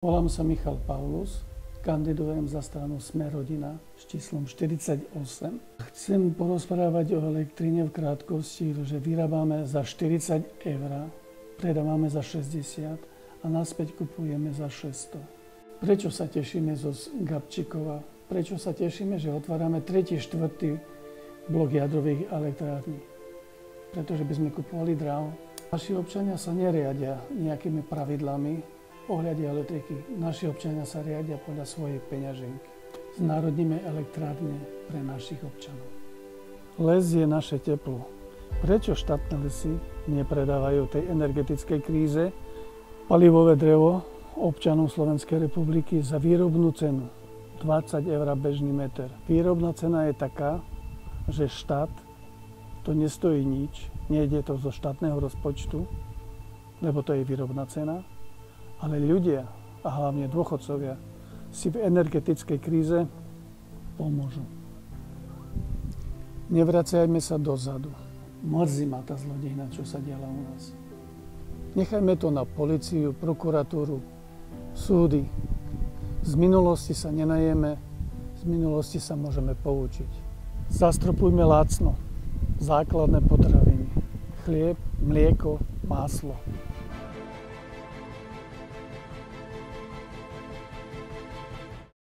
Volám sa Michal Paulus, kandidujem za stranu Smer-Rodina s číslom 48. Chcem porozprávať o elektrine v krátkosti, že vyrábame za 40 eur, predávame za 60 a naspäť kupujeme za 600. Prečo sa tešíme zo Gabčíkova? Prečo sa tešíme, že otvárame 3., 4. blok jadrových elektrární? Pretože by sme kupovali draho. Naši občania sa neriadia nejakými pravidlami ohľade elektriky. Naši občania sa riadia podľa svojej peňaženky. Znárodníme elektrárne pre našich občanov. Les je naše teplo. Prečo štátne lesy nepredávajú tej energetickej kríze palivové drevo občanom Slovenskej republiky za výrobnú cenu 20 eur bežný meter? Výrobná cena je taká, že štát to nestojí nič, nejde to zo štátneho rozpočtu, lebo to je výrobná cena. Ale ľudia, a hlavne dôchodcovia, si v energetickej kríze pomôžu. Nevracajme sa dozadu. Mrzí ma tá zlodejina, čo sa diala u nás. Nechajme to na políciu, prokuratúru, súdy. Z minulosti sa nenajeme, z minulosti sa môžeme poučiť. Zastropujme lacno základné potraviny. Chlieb, mlieko, maslo.